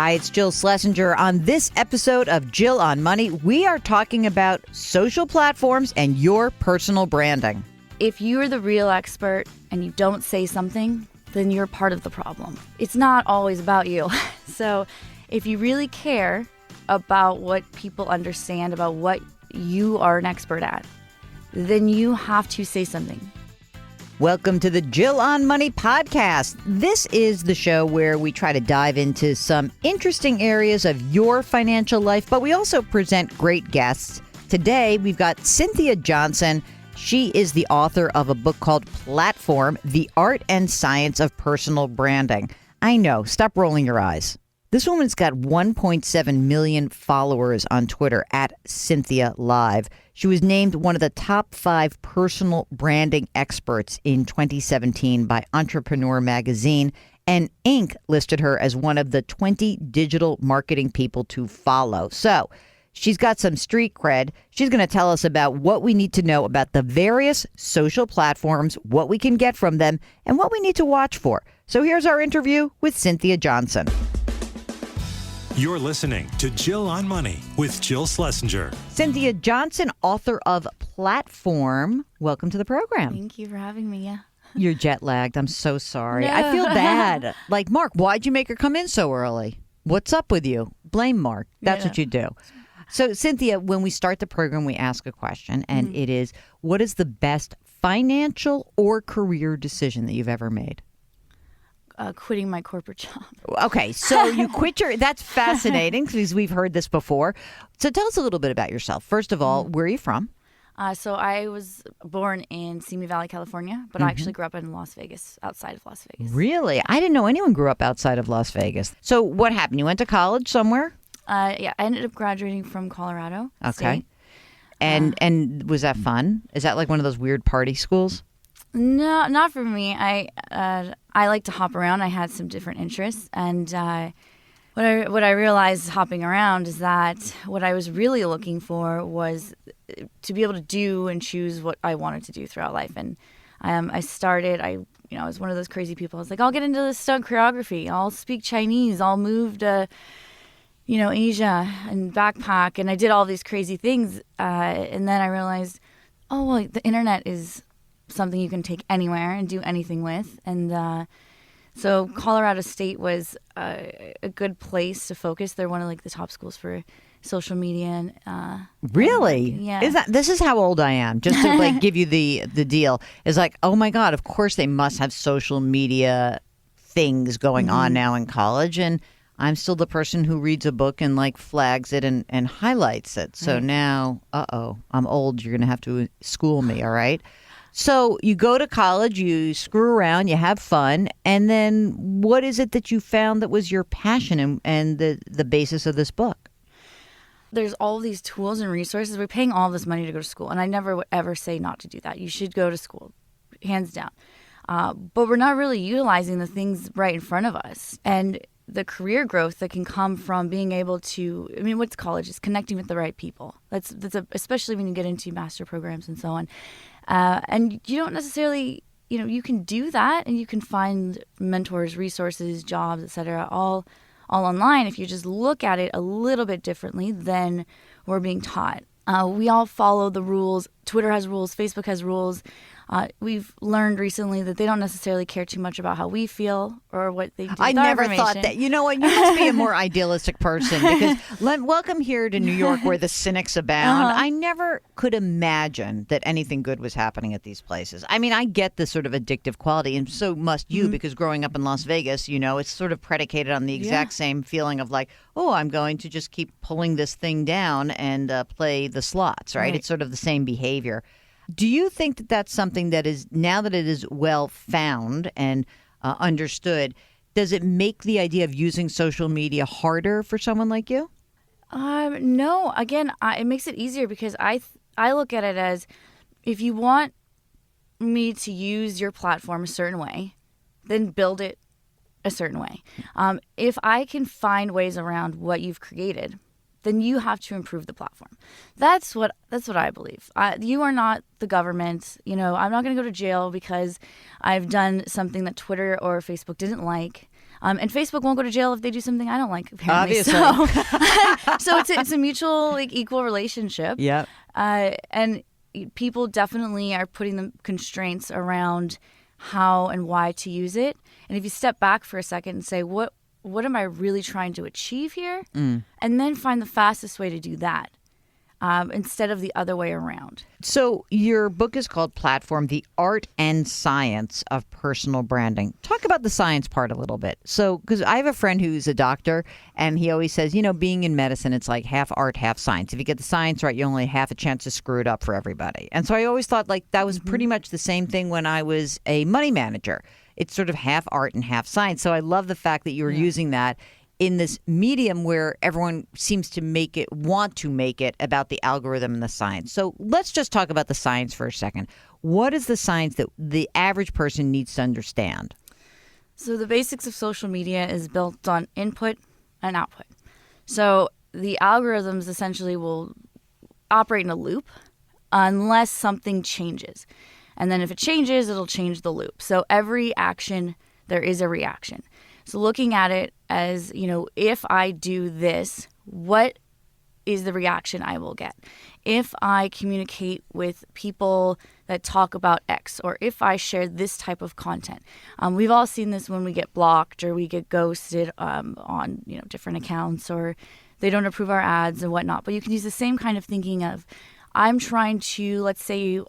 Hi, it's Jill Schlesinger. On this episode of Jill on Money, we are talking about social platforms and your personal branding. If you're the real expert and you don't say something, then you're part of the problem. It's not always about you. So if you really care about what people understand about what you are an expert at, then you have to say something. Welcome to the Jill on Money podcast. This is the show where we try to dive into some interesting areas of your financial life, but we also present great guests. Today, we've got Cynthia Johnson. She is the author of a book called Platform, The Art and Science of Personal Branding. I know, stop rolling your eyes. This woman's got 1.7 million followers on Twitter at Cynthia Live. She was named one of the top 5 personal branding experts in 2017 by Entrepreneur Magazine, and Inc. listed her as one of the 20 digital marketing people to follow. So she's got some street cred. She's going to tell us about what we need to know about the various social platforms, what we can get from them, and what we need to watch for. So here's our interview with Cynthia Johnson. You're listening to Jill on Money with Jill Schlesinger. Cynthia Johnson, author of Platform. Welcome to the program. Thank you for having me. Yeah. You're jet lagged. I'm so sorry. No. I feel bad. Like, Mark, why'd you make her come in so early? What's up with you? Blame Mark. That's what you do. So, Cynthia, when we start the program, we ask a question, and it is, what is the best financial or career decision that you've ever made? Quitting my corporate job. Okay, so you quit that's fascinating because we've heard this before. So tell us a little bit about yourself. First of all, where are you from? So I was born in Simi Valley, California, but I actually grew up in Las Vegas, outside of Las Vegas. Really? I didn't know anyone grew up outside of Las Vegas. So what happened? You went to college somewhere? Yeah, I ended up graduating from Colorado State. And was that fun? Is that like one of those weird party schools? No, not for me. I like to hop around. I had some different interests, and what I realized hopping around is that what I was really looking for was to be able to do and choose what I wanted to do throughout life. And I was one of those crazy people. I was like, I'll get into stunt choreography. I'll speak Chinese. I'll move to Asia and backpack. And I did all these crazy things, and then I realized, oh well, the internet is something you can take anywhere and do anything with. And so Colorado State was a good place to focus. They're one of the top schools for social media. And, really? Yeah. This is how old I am, just to give you the deal. It's like, oh my God, of course they must have social media things going on now in college. And I'm still the person who reads a book and flags it and highlights it. So now, I'm old. You're going to have to school me, all right? So you go to college, you screw around, you have fun, and then what is it that you found that was your passion and the basis of this book? There's all these tools and resources. We're paying all this money to go to school, and I never would ever say not to do that. You should go to school, hands down. But we're not really utilizing the things right in front of us. And the career growth that can come from being able to, what's college? Is connecting with the right people. That's especially when you get into master programs and so on. And you don't necessarily, you can do that and you can find mentors, resources, jobs, etc., all online if you just look at it a little bit differently than we're being taught. We all follow the rules. Twitter has rules. Facebook has rules. We've learned recently that they don't necessarily care too much about how we feel or what they do with I our never information. thought that. You know what? You must be a more idealistic person because welcome here to New York where the cynics abound. I never could imagine that anything good was happening at these places. I get the sort of addictive quality, and so must you, because growing up in Las Vegas, it's sort of predicated on the exact same feeling of I'm going to just keep pulling this thing down and play the slots, right? It's sort of the same behavior. Do you think that that's something that is, now that it is well found and understood, does it make the idea of using social media harder for someone like you? No. Again, it makes it easier because I look at it as, if you want me to use your platform a certain way, then build it a certain way. If I can find ways around what you've created, then you have to improve the platform. That's what I believe. You are not the government. I'm not going to go to jail because I've done something that Twitter or Facebook didn't like. And Facebook won't go to jail if they do something I don't like, apparently. Obviously. So it's a mutual, like, equal relationship. Yep. And people definitely are putting the constraints around how and why to use it. And if you step back for a second and say, what am I really trying to achieve here? And then find the fastest way to do that. Instead of the other way around. So your book is called Platform, The Art and Science of Personal Branding. Talk about the science part a little bit. So, because I have a friend who's a doctor, and he always says, being in medicine, it's like half art, half science. If you get the science right, you only have a chance to screw it up for everybody. And so I always thought like that was pretty much the same thing when I was a money manager. It's sort of half art and half science. So I love the fact that you were using that in this medium where everyone seems to want to make it about the algorithm and the science. So let's just talk about the science for a second. What is the science that the average person needs to understand? So the basics of social media is built on input and output. So the algorithms essentially will operate in a loop unless something changes. And then if it changes, it'll change the loop. So every action, there is a reaction. So looking at it as, if I do this, what is the reaction I will get? If I communicate with people that talk about X, or if I share this type of content. We've all seen this when we get blocked or we get ghosted on different accounts, or they don't approve our ads and whatnot. But you can use the same kind of thinking of, I'm trying to, let's say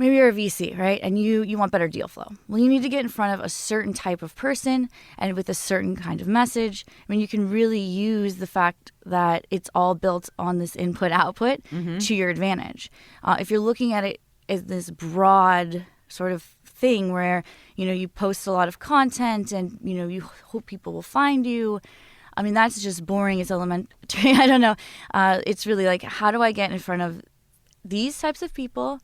maybe you're a VC, right? And you want better deal flow. Well, you need to get in front of a certain type of person and with a certain kind of message. I mean, you can really use the fact that it's all built on this input-output to your advantage. If you're looking at it as this broad sort of thing where, you post a lot of content and, you hope people will find you, I mean, that's just boring as elementary. I don't know. It's really like, how do I get in front of these types of people?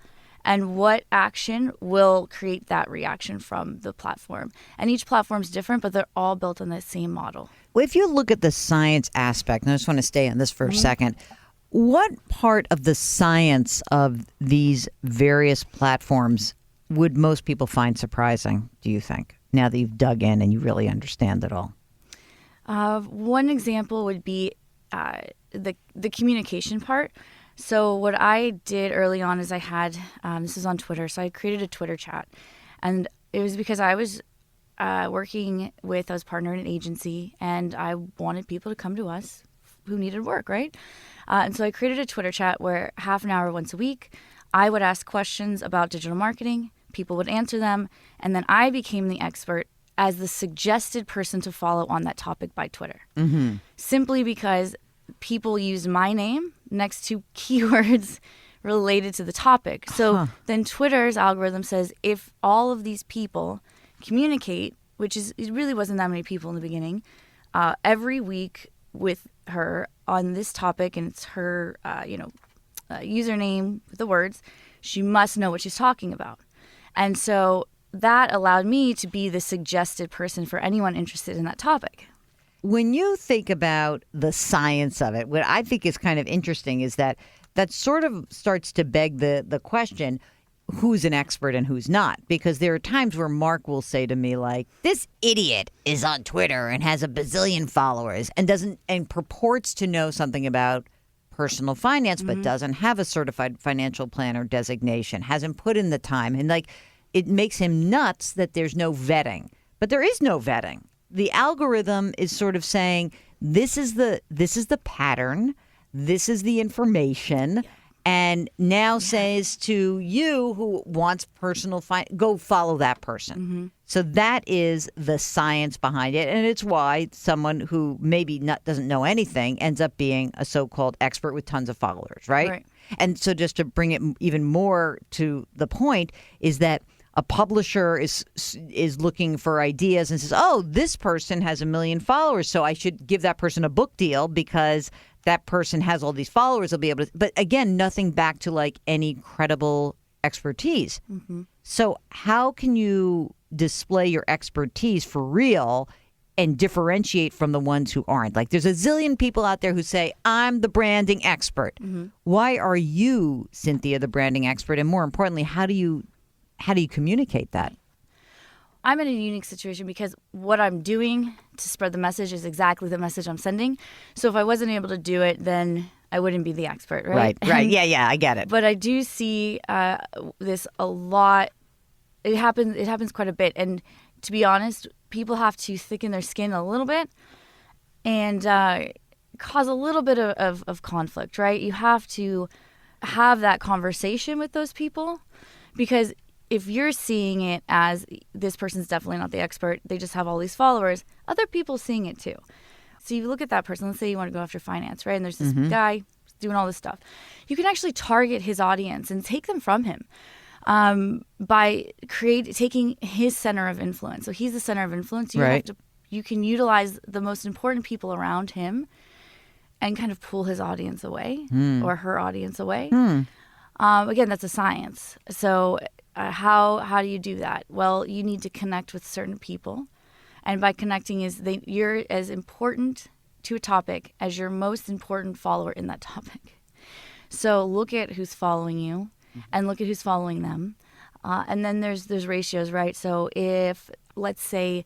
And what action will create that reaction from the platform? And each platform is different, but they're all built on the same model. Well, if you look at the science aspect, and I just want to stay on this for a second, what part of the science of these various platforms would most people find surprising, do you think, now that you've dug in and you really understand it all? One example would be the communication part. So what I did early on is I had, this is on Twitter, so I created a Twitter chat. And it was because I was I was partnered in an agency, and I wanted people to come to us who needed work, right? And so I created a Twitter chat where half an hour once a week, I would ask questions about digital marketing, people would answer them, and then I became the expert as the suggested person to follow on that topic by Twitter. Simply because people use my name next to keywords related to the topic. So then Twitter's algorithm says if all of these people communicate, it really wasn't that many people in the beginning, every week with her on this topic, and it's her username with the words, she must know what she's talking about. And so that allowed me to be the suggested person for anyone interested in that topic. When you think about the science of it, what I think is kind of interesting is that sort of starts to beg the question, who's an expert and who's not? Because there are times where Mark will say to me, like, this idiot is on Twitter and has a bazillion followers and purports to know something about personal finance, but doesn't have a certified financial planner designation, hasn't put in the time. And it makes him nuts that there's no vetting. But there is no vetting. The algorithm is sort of saying, this is the pattern, this is the information, and now says to you who wants personal finance, go follow that person. So that is the science behind it, and it's why someone who maybe doesn't know anything ends up being a so-called expert with tons of followers, right? And so just to bring it even more to the point is that a publisher is looking for ideas and says, oh, this person has 1 million followers, so I should give that person a book deal because that person has all these followers. They'll be able to. But again, nothing back to like any credible expertise. So how can you display your expertise for real and differentiate from the ones who aren't? Like there's a zillion people out there who say, I'm the branding expert. Why are you, Cynthia, the branding expert? And more importantly, how do you communicate that? I'm in a unique situation because what I'm doing to spread the message is exactly the message I'm sending. So if I wasn't able to do it, then I wouldn't be the expert, right? Right. Yeah, I get it. But I do see this a lot. It happens quite a bit. And to be honest, people have to thicken their skin a little bit and cause a little bit of conflict, right? You have to have that conversation with those people, because if you're seeing it as this person's definitely not the expert, they just have all these followers, other people seeing it too. So you look at that person, let's say you want to go after finance, right? And there's this guy doing all this stuff. You can actually target his audience and take them from him by taking his center of influence. So he's the center of influence. You can utilize the most important people around him and kind of pull his audience away or her audience away. Again, that's a science. So how do you do that? Well, you need to connect with certain people. And by connecting you're as important to a topic as your most important follower in that topic. So look at who's following you and look at who's following them. And then there's ratios, right? So if, let's say,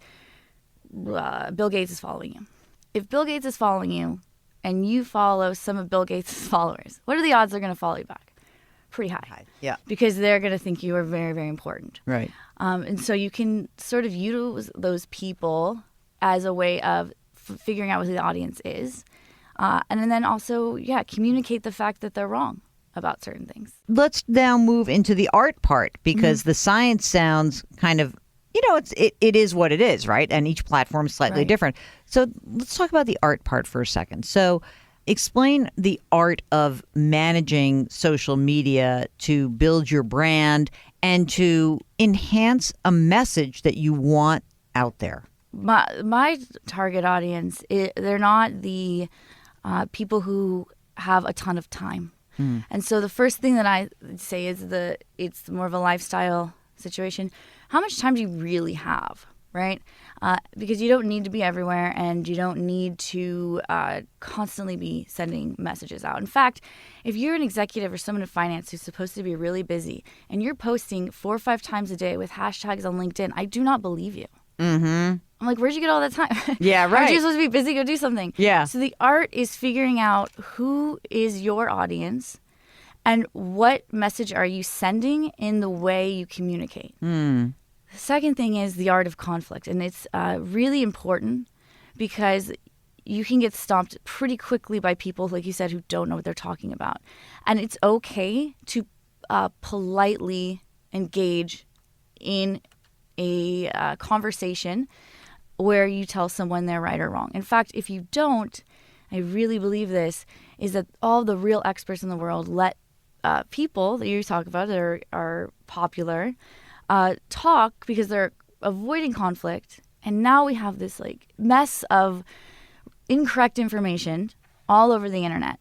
Bill Gates is following you. If Bill Gates is following you and you follow some of Bill Gates' followers, what are the odds they're going to follow you back? Pretty high. Yeah. Because they're going to think you are very, very important. Right. And so you can sort of use those people as a way of figuring out what the audience is. And then also, communicate the fact that they're wrong about certain things. Let's now move into the art part, because the science sounds kind of, it is what it is, right? And each platform is slightly different. So let's talk about the art part for a second. So explain the art of managing social media to build your brand and to enhance a message that you want out there. My target audience, they're not the people who have a ton of time. And so the first thing that I say is it's more of a lifestyle situation. How much time do you really have, right? Because you don't need to be everywhere and you don't need to constantly be sending messages out. In fact, if you're an executive or someone in finance who's supposed to be really busy and you're posting 4 or 5 times a day with hashtags on LinkedIn, I do not believe you. I'm like, where'd you get all that time? Yeah, right. Aren't you supposed to be busy? Go do something. Yeah. So the art is figuring out who is your audience and what message are you sending in the way you communicate. The second thing is the art of conflict. And it's really important because you can get stomped pretty quickly by people, like you said, who don't know what they're talking about. And it's okay to politely engage in a conversation where you tell someone they're right or wrong. In fact, if you don't, I really believe this, is that all the real experts in the world let people that you talk about that are popular talk because they're avoiding conflict. And now we have this mess of incorrect information all over the internet,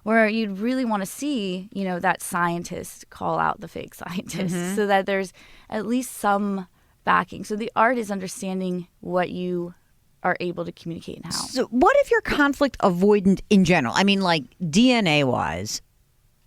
where you'd really want to see, that scientist call out the fake scientists so that there's at least some backing. So the art is understanding what you are able to communicate and how. So what if you're conflict avoidant in general? I mean, DNA-wise,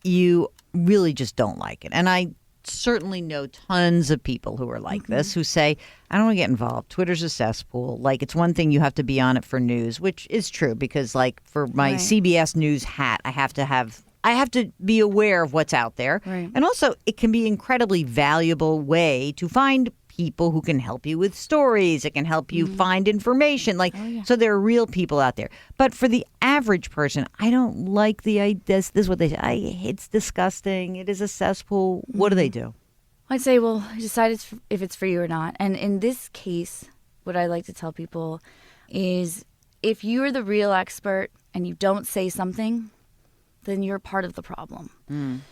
you really just don't like it. And I certainly know tons of people who are like this, who say, I don't want to get involved. Twitter's a cesspool. It's one thing you have to be on it for news, which is true because for my CBS News hat, I have to be aware of what's out there. Right. And also it can be an incredibly valuable way to find people who can help you with stories. It can help you find information. So there are real people out there. But for the average person, I don't like the idea. This is what they say. It's disgusting. It is a cesspool. What do they do? I'd say, well, decide if it's for you or not. And in this case, what I like to tell people is if you're the real expert and you don't say something, then you're part of the problem.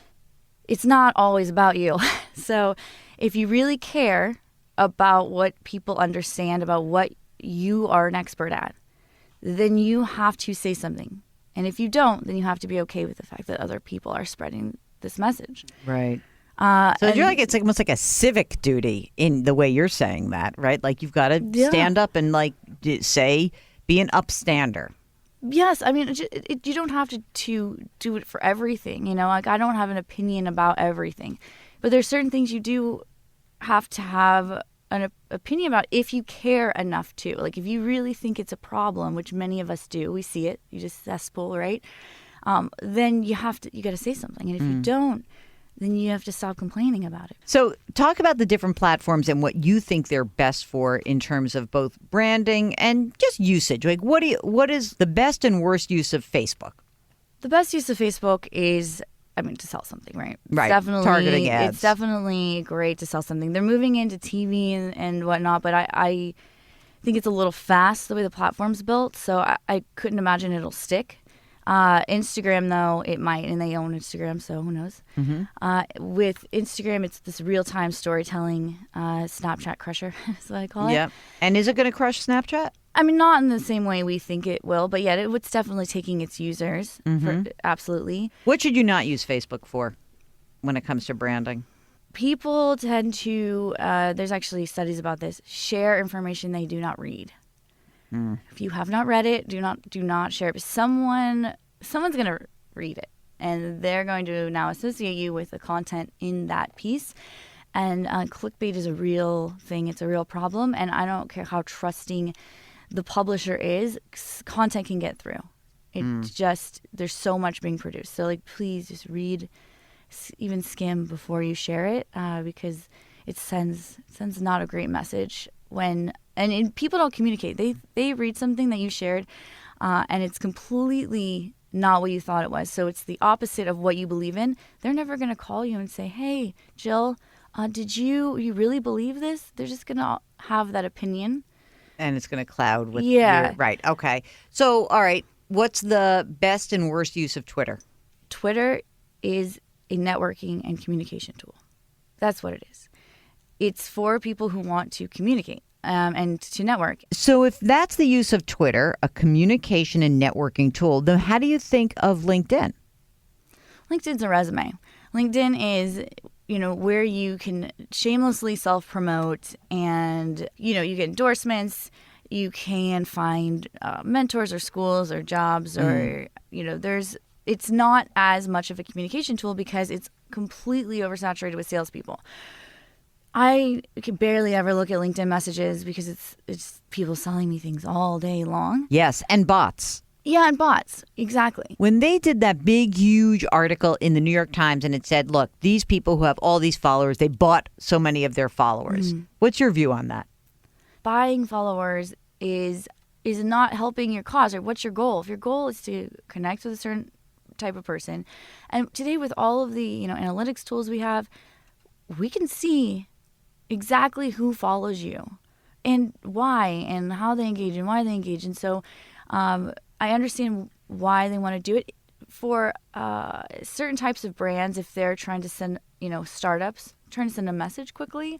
It's not always about you. So if you really care about what people understand about what you are an expert at, then you have to say something. And if you don't, then you have to be okay with the fact that other people are spreading this message. Right. So you're it's almost like a civic duty in the way you're saying that, right? You've got to stand up and say, be an upstander. Yes. I mean, you don't have to do it for everything. I don't have an opinion about everything. But there's certain things you do have to have an opinion about if you care enough to. Like, if you really think it's a problem, which many of us do, we see it, you just cesspool, right? Then you got to say something. And if you don't, then you have to stop complaining about it. So talk about the different platforms and what you think they're best for in terms of both branding and just usage. Like, what is the best and worst use of Facebook? The best use of Facebook is, to sell something, right? Right. Definitely, Targeting ads. It's definitely great to sell something. They're moving into TV and whatnot, but I think it's a little fast the way the platform's built, so I couldn't imagine it'll stick. Instagram, though, it might, and they own Instagram, so who knows? With Instagram, it's this real-time storytelling Snapchat crusher, is what I call it. Yeah. And is it going to crush Snapchat? Not in the same way we think it will, but yeah, it's definitely taking its users. Absolutely. What should you not use Facebook for when it comes to branding? People tend to, there's actually studies about this, share information they do not read. If you have not read it, do not share it. Someone's going to read it, and they're going to now associate you with the content in that piece. And clickbait is a real thing. It's a real problem, and I don't care how trusting the publisher is, content can get through. There's so much being produced. So, like, please just read, even skim before you share it, because it sends not a great message and people don't communicate. They read something that you shared, and it's completely not what you thought it was. So it's the opposite of what you believe in. They're never going to call you and say, "Hey, Jill, did you really believe this?" They're just going to have that opinion. And it's going to cloud with your, right. Okay. So, all right. What's the best and worst use of Twitter? Twitter is a networking and communication tool. That's what it is. It's for people who want to communicate and to network. So if that's the use of Twitter, a communication and networking tool, then how do you think of LinkedIn? LinkedIn's a resume. LinkedIn is, where you can shamelessly self-promote and, you get endorsements. You can find mentors or schools or jobs or, it's not as much of a communication tool because it's completely oversaturated with salespeople. I can barely ever look at LinkedIn messages because it's people selling me things all day long. Yes, and bots. Yeah, and bots. Exactly. When they did that big, huge article in the New York Times and it said, look, these people who have all these followers, they bought so many of their followers. What's your view on that? Buying followers is not helping your cause. Or what's your goal? If your goal is to connect with a certain type of person, and today with all of the analytics tools we have, we can see exactly who follows you and why and how they engage and why they engage. And so I understand why they want to do it. For certain types of brands, if they're trying to send, startups, trying to send a message quickly,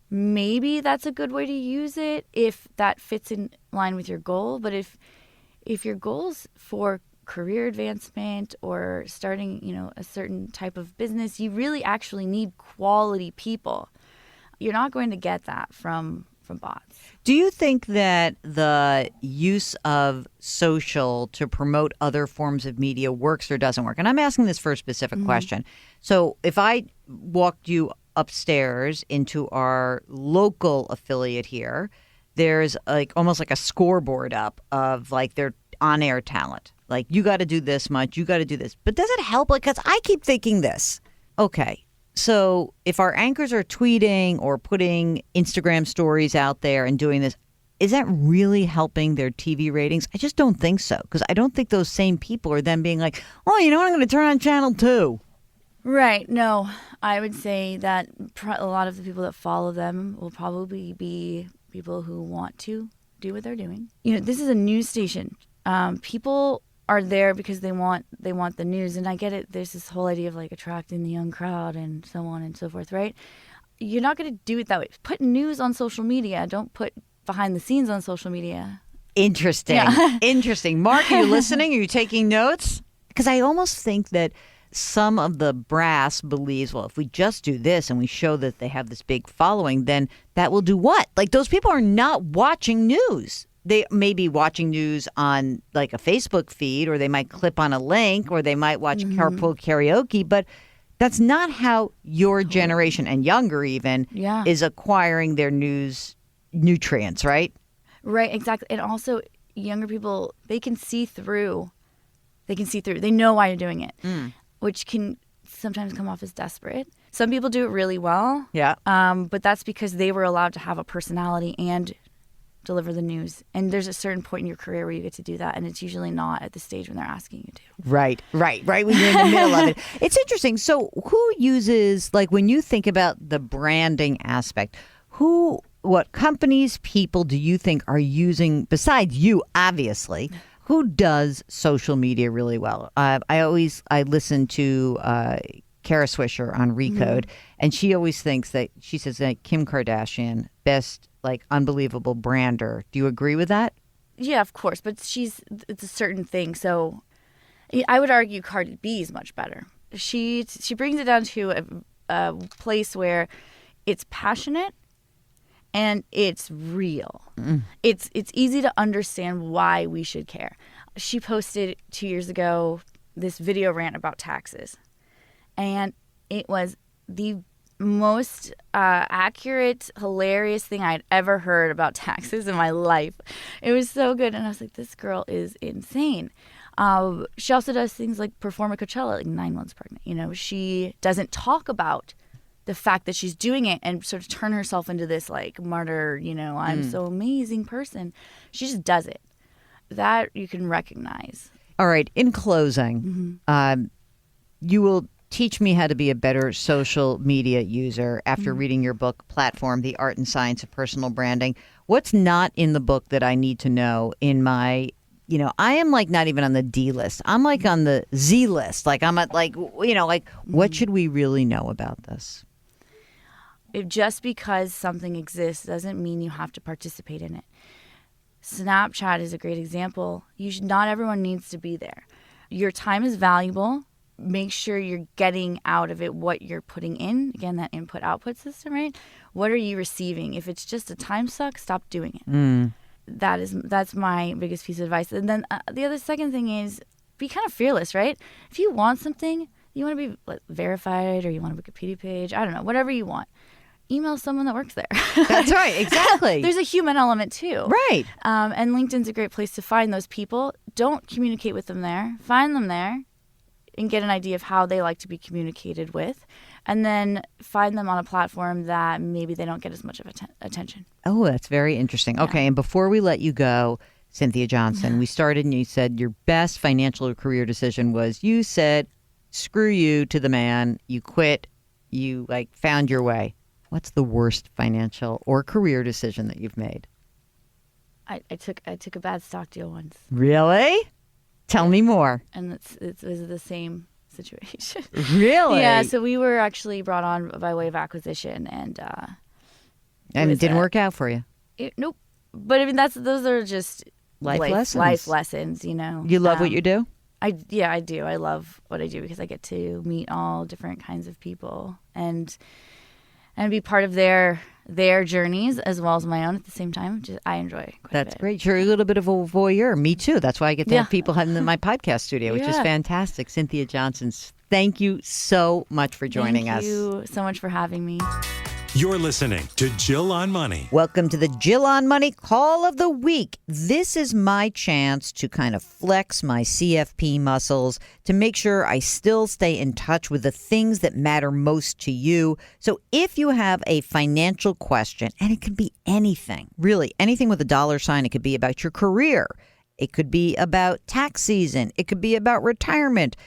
maybe that's a good way to use it if that fits in line with your goal. But if your goal's for career advancement or starting, a certain type of business, you really actually need quality people. You're not going to get that from bots. Do you think that the use of social to promote other forms of media works or doesn't work? And I'm asking this for a specific question. So if I walked you upstairs into our local affiliate here, there's almost like a scoreboard up of their on-air talent. Like, you got to do this much, you got to do this. But does it help? Because I keep thinking this. Okay, so if our anchors are tweeting or putting Instagram stories out there and doing this, is that really helping their TV ratings? I just don't think so. Because I don't think those same people are then being like, oh, you know what, I'm going to turn on channel 2. Right. No, I would say that a lot of the people that follow them will probably be people who want to do what they're doing. This is a news station. People are there because they want the news, and I get it. There's this whole idea of attracting the young crowd and so on and so forth, right? You're not going to do it that way. Put news on social media. Don't put behind the scenes on social media. Interesting. Yeah. Interesting. Mark, are you listening? Are you taking notes? Because I almost think that some of the brass believes, well, if we just do this and we show that they have this big following, then that will do what? Those people are not watching news. They may be watching news on a Facebook feed, or they might clip on a link, or they might watch carpool karaoke, but That's not how your generation and younger even Yeah. is acquiring their news nutrients, right? Right, exactly. And also, younger people, they can see through. They know why you're doing it, which can sometimes come off as desperate. Some people do it really well. Yeah. But that's because they were allowed to have a personality and deliver the news. And there's a certain point in your career where you get to do that, and it's usually not at the stage when they're asking you to. Right. When you're in the middle of it. It's interesting. So who uses, like when you think about the branding aspect, what companies, people do you think are using, besides you, obviously, who does social media really well? I listen to Kara Swisher on Recode, and she always thinks that, she says that Kim Kardashian, best, like, unbelievable brander. Do you agree with that? Yeah, of course, but it's a certain thing. So I would argue Cardi B is much better. She brings it down to a place where it's passionate and it's real. It's easy to understand why we should care. She posted 2 years ago this video rant about taxes, and it was the most accurate, hilarious thing I'd ever heard about taxes in my life. It was so good, and I was like, this girl is insane. She also does things like perform at Coachella, like 9 months pregnant. You know, she doesn't talk about the fact that she's doing it and sort of turn herself into this like martyr, you know, I'm so amazing person. She just does it. That you can recognize. All right. In closing, you will teach me how to be a better social media user after reading your book, Platform, The Art and Science of Personal Branding. What's not in the book that I need to know in my, you know, I am like not even on the D list. I'm like on the Z list. Like I'm at like, you know, like what should we really know about this? Just because something exists doesn't mean you have to participate in it. Snapchat is a great example. Not everyone needs to be there. Your time is valuable. Make sure you're getting out of it what you're putting in. Again, that input-output system, right? What are you receiving? If it's just a time suck, stop doing it. That's my biggest piece of advice. And then the other second thing is be kind of fearless, right? If you want something, you want to be like, verified, or you want a Wikipedia page, I don't know, whatever you want. Email someone that works there. That's right, exactly. There's a human element too. Right. And LinkedIn's a great place to find those people. Don't communicate with them there. Find them there and get an idea of how they like to be communicated with. And then find them on a platform that maybe they don't get as much of attention. Oh, that's very interesting. Yeah. Okay, and before we let you go, Cynthia Johnson, we started and you said your best financial or career decision was, you said, screw you to the man, you quit, you like found your way. What's the worst financial or career decision that you've made? I took a bad stock deal once. Really? Tell me more. And it was the same situation. Really? Yeah, so we were actually brought on by way of acquisition, and it didn't work out for you. Nope. But I mean, those are just life lessons. Life lessons, you know. You love what you do? I do. I love what I do because I get to meet all different kinds of people and be part of their journeys as well as my own at the same time. I enjoy quite That's a bit. great. You're a little bit of a voyeur. Me too. That's why I get to have people in my podcast studio, which is fantastic. Cynthia Johnson, thank you so much for joining us. Thank you so much for having me. You're listening to Jill on Money. Welcome to the Jill on Money Call of the Week. This is my chance to kind of flex my CFP muscles to make sure I still stay in touch with the things that matter most to you. So if you have a financial question, and it could be anything, really anything with a dollar sign, it could be about your career, it could be about tax season, it could be about retirement,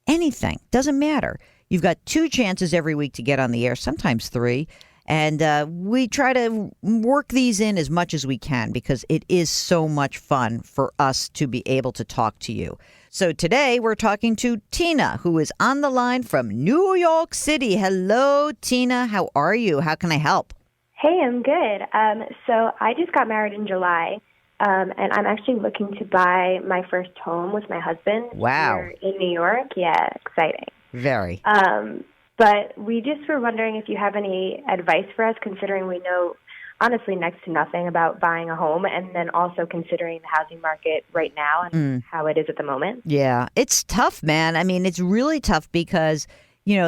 anything, doesn't matter. You've got 2 chances every week to get on the air, sometimes 3. And we try to work these in as much as we can because it is so much fun for us to be able to talk to you. So today we're talking to Tina, who is on the line from New York City. Hello, Tina. How are you? How can I help? Hey, I'm good. So I just got married in July, and I'm actually looking to buy my first home with my husband. Wow. Here in New York. Yeah, exciting. Very. But we just were wondering if you have any advice for us, considering we know, honestly, next to nothing about buying a home, and then also considering the housing market right now and how it is at the moment. Yeah, it's tough, man. I mean, it's really tough because,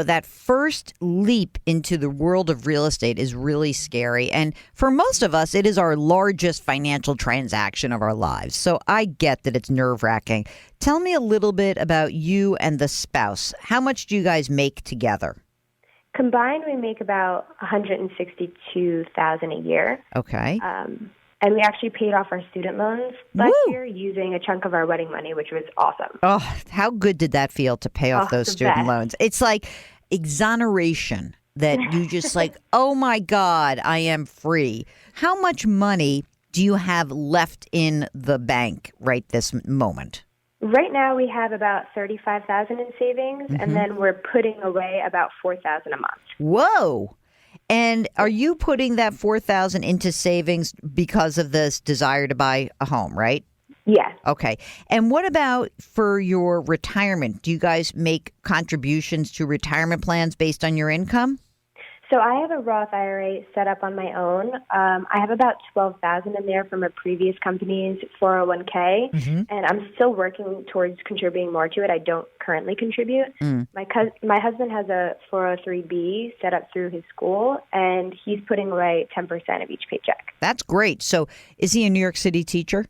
that first leap into the world of real estate is really scary. And for most of us, it is our largest financial transaction of our lives. So I get that it's nerve-wracking. Tell me a little bit about you and the spouse. How much do you guys make together? Combined, we make about $162,000 a year. Okay. And we actually paid off our student loans last year using a chunk of our wedding money, which was awesome. Oh, how good did that feel to pay off those student loans? It's like exoneration that you just like, oh my God, I am free. How much money do you have left in the bank right this moment? Right now, we have about $35,000 in savings, and then we're putting away about $4,000 a month. Whoa. And are you putting that $4,000 into savings because of this desire to buy a home, right? Yeah. Okay. And what about for your retirement? Do you guys make contributions to retirement plans based on your income? So I have a Roth IRA set up on my own. I have about $12,000 in there from a previous company's 401k, and I'm still working towards contributing more to it. I don't currently contribute. My husband has a 403b set up through his school, and he's putting away 10% of each paycheck. That's great. So is he a New York City teacher?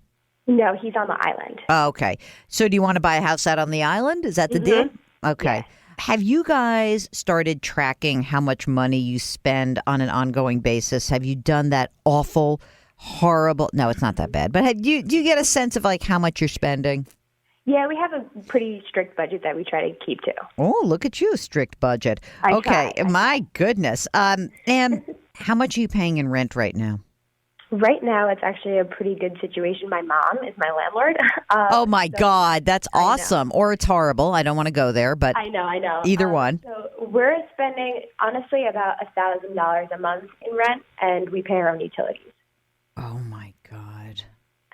No, he's on the island. Oh, okay. So do you want to buy a house out on the island? Is that the deal? Okay. Yeah. Have you guys started tracking how much money you spend on an ongoing basis? Have you done that awful, horrible? No, it's not that bad. But do you get a sense of like how much you're spending? Yeah, we have a pretty strict budget that we try to keep to. Oh, look at you, strict budget. I okay, try. My goodness. And how much are you paying in rent right now? Right now, it's actually a pretty good situation. My mom is my landlord. Oh, my God. That's awesome. Or it's horrible. I don't want to go there, but I know. Either one. So we're spending, honestly, about $1,000 a month in rent, and we pay our own utilities. Oh, my God.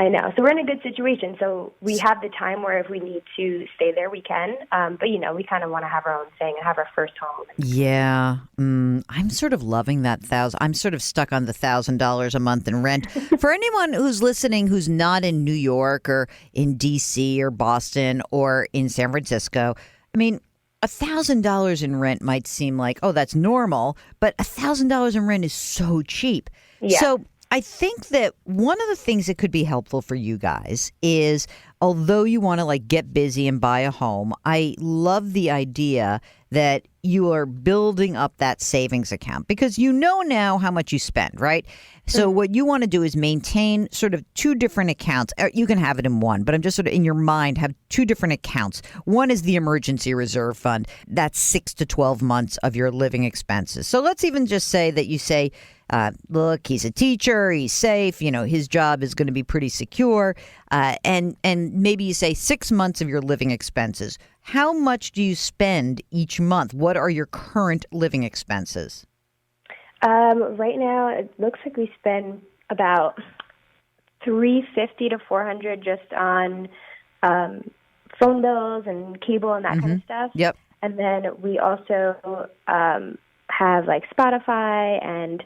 I know. So we're in a good situation. So we have the time where if we need to stay there, we can. But, we kind of want to have our own thing and have our first home. Yeah. I'm sort of loving that $1,000. I'm sort of stuck on the $1,000 a month in rent. For anyone who's listening who's not in New York or in D.C. or Boston or in San Francisco, I mean, $1,000 in rent might seem like, oh, that's normal. But $1,000 in rent is so cheap. Yeah. So I think that one of the things that could be helpful for you guys is, although you want to like get busy and buy a home, I love the idea that you are building up that savings account because you know now how much you spend, right? So what you want to do is maintain sort of two different accounts. You can have it in one, but I'm just sort of in your mind have two different accounts. One is the emergency reserve fund. That's 6 to 12 months of your living expenses. So let's even just say that you say, look, he's a teacher, he's safe, his job is going to be pretty secure. And maybe you say 6 months of your living expenses. How much do you spend each month? What are your current living expenses? Right now, it looks like we spend about $350 to $400 just on phone bills and cable and that kind of stuff. Yep. And then we also have like Spotify and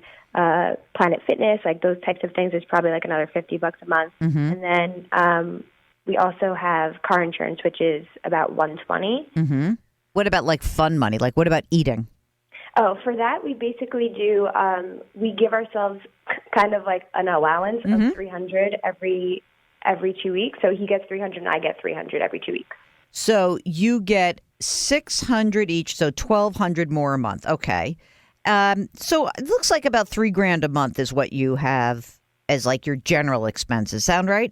Planet Fitness, like those types of things. There's probably like another $50 a month. And then we also have car insurance, which is about $120. What about like fun money? Like what about eating? Oh, for that, we basically do, we give ourselves kind of like an allowance of $300 every 2 weeks. So he gets $300 and I get $300 every 2 weeks. So you get $600 each, so $1,200 more a month. Okay. So it looks like about $3,000 a month is what you have as like your general expenses. Sound right?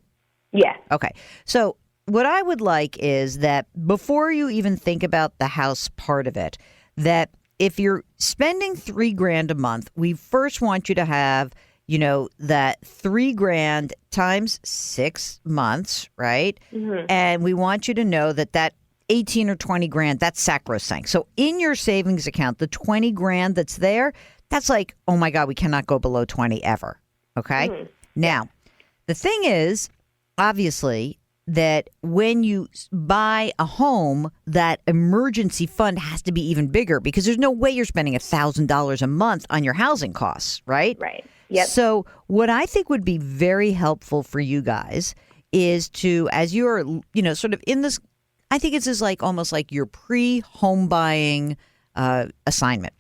Yeah. Okay. So what I would like is that before you even think about the house part of it, that if you're spending $3,000 a month, we first want you to have, that $3,000 times 6 months, right? And we want you to know that 18 or 20 grand, that's sacrosanct. So in your savings account, the 20 grand that's there, that's like, oh my God, we cannot go below 20 ever. Okay. Now, the thing is, obviously, that when you buy a home, that emergency fund has to be even bigger because there's no way you're spending $1,000 a month on your housing costs, right? Right. Yep. So what I think would be very helpful for you guys is to, as you're, sort of in this, I think it's just like almost like your pre-home buying assignment.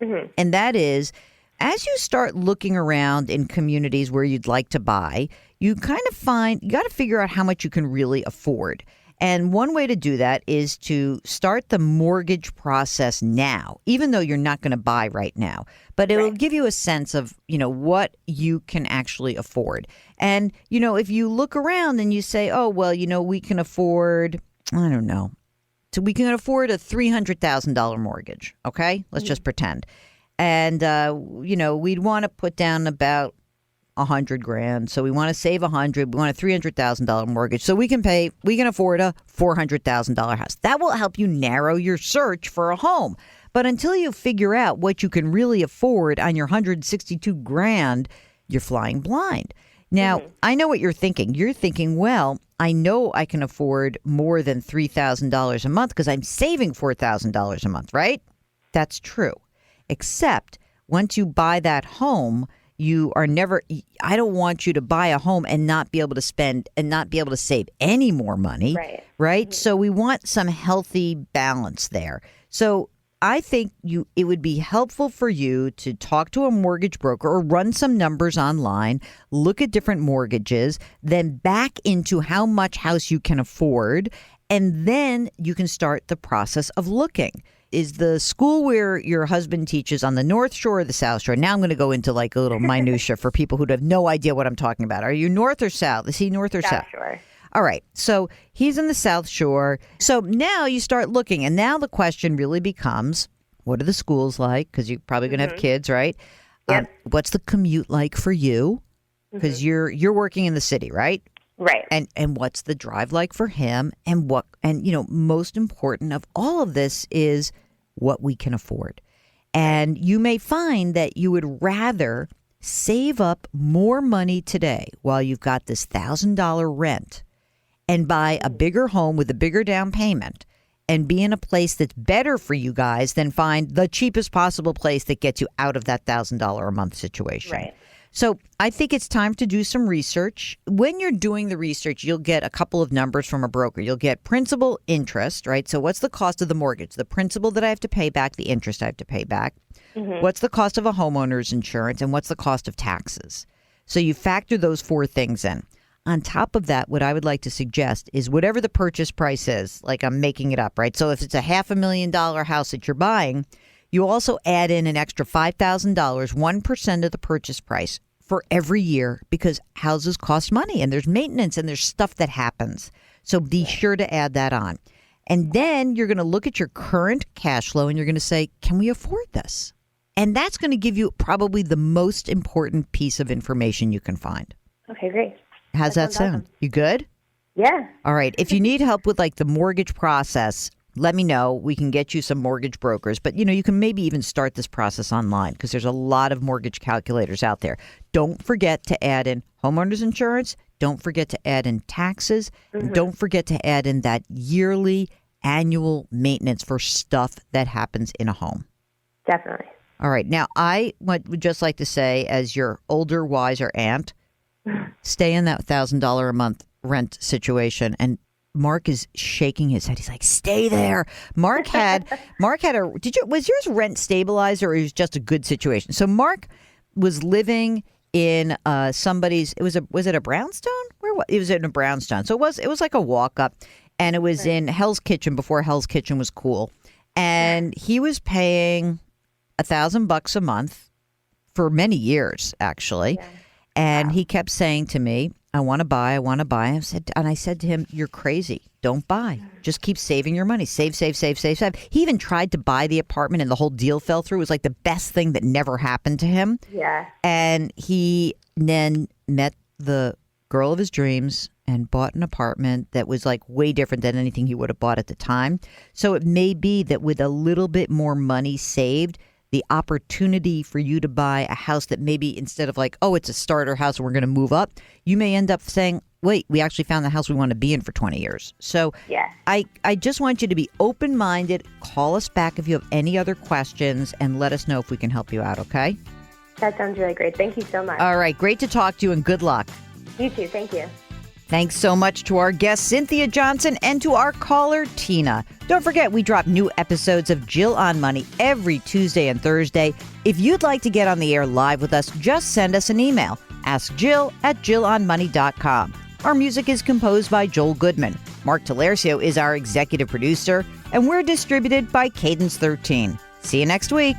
Mm-hmm. And that is, as you start looking around in communities where you'd like to buy, you kind of you got to figure out how much you can really afford. And one way to do that is to start the mortgage process now, even though you're not going to buy right now. But it'll give you a sense of, what you can actually afford. And, if you look around and you say, oh, well, we can afford, I don't know. So we can afford a $300,000 mortgage. Okay, let's just pretend, and we'd want to put down about $100,000. So we want to save $100,000. We want a $300,000 mortgage, so we can afford a $400,000 house. That will help you narrow your search for a home. But until you figure out what you can really afford on your $162,000, you're flying blind. Now, I know what you're thinking. You're thinking, well, I know I can afford more than $3,000 a month because I'm saving $4,000 a month, right? That's true. Except once you buy that home, I don't want you to buy a home and not be able to spend and not be able to save any more money. Right. Mm-hmm. So we want some healthy balance there. So I think it would be helpful for you to talk to a mortgage broker or run some numbers online, look at different mortgages, then back into how much house you can afford, and then you can start the process of looking. Is the school where your husband teaches on the North Shore or the South Shore? Now I'm going to go into like a little minutia for people who have no idea what I'm talking about. Are you North or South? Is he North or South? South Shore. All right. So he's in the South Shore. So now you start looking. And now the question really becomes, what are the schools like? Because you're probably going to have kids, right? Yep. What's the commute like for you? Because you're working in the city, right? Right. And what's the drive like for him? And most important of all of this is what we can afford. And you may find that you would rather save up more money today while you've got this $1,000 rent and buy a bigger home with a bigger down payment and be in a place that's better for you guys than find the cheapest possible place that gets you out of that $1,000 a month situation. Right. So I think it's time to do some research. When you're doing the research, you'll get a couple of numbers from a broker. You'll get principal interest, right? So what's the cost of the mortgage? The principal that I have to pay back, the interest I have to pay back. What's the cost of a homeowner's insurance, and what's the cost of taxes? So you factor those four things in. On top of that, what I would like to suggest is whatever the purchase price is, like I'm making it up, right? So if it's a $500,000 house that you're buying, you also add in an extra $5,000, 1% of the purchase price for every year, because houses cost money and there's maintenance and there's stuff that happens. So be sure to add that on. And then you're going to look at your current cash flow and you're going to say, can we afford this? And that's going to give you probably the most important piece of information you can find. Okay, great. How's that sound? Awesome. You good? Yeah. All right. If you need help with like the mortgage process, let me know. We can get you some mortgage brokers. But, you can maybe even start this process online because there's a lot of mortgage calculators out there. Don't forget to add in homeowners insurance. Don't forget to add in taxes. And don't forget to add in that yearly annual maintenance for stuff that happens in a home. Definitely. All right. Now, I would just like to say, as your older, wiser aunt, stay in that $1,000 a month rent situation. And Mark is shaking his head. He's like, stay there. Mark had was yours rent stabilized, or it was just a good situation? So Mark was living in somebody's, was it a brownstone? It was in a brownstone. So it was like a walk up, and it was in Hell's Kitchen before Hell's Kitchen was cool. And he was paying $1,000 a month for many years, actually. Yeah. And he kept saying to me, I want to buy. I said to him, you're crazy. Don't buy. Just keep saving your money. Save. He even tried to buy the apartment and the whole deal fell through. It was like the best thing that never happened to him. Yeah. And he then met the girl of his dreams and bought an apartment that was like way different than anything he would have bought at the time. So it may be that with a little bit more money saved, the opportunity for you to buy a house that maybe instead of like, oh, it's a starter house and we're going to move up, you may end up saying, wait, we actually found the house we want to be in for 20 years. So yeah. I just want you to be open-minded. Call us back if you have any other questions and let us know if we can help you out, okay? That sounds really great. Thank you so much. All right. Great to talk to you and good luck. You too. Thank you. Thanks so much to our guest, Cynthia Johnson, and to our caller, Tina. Don't forget, we drop new episodes of Jill on Money every Tuesday and Thursday. If you'd like to get on the air live with us, just send us an email. Ask Jill at JillOnMoney.com. Our music is composed by Joel Goodman. Mark Talercio is our executive producer, and we're distributed by Cadence 13. See you next week.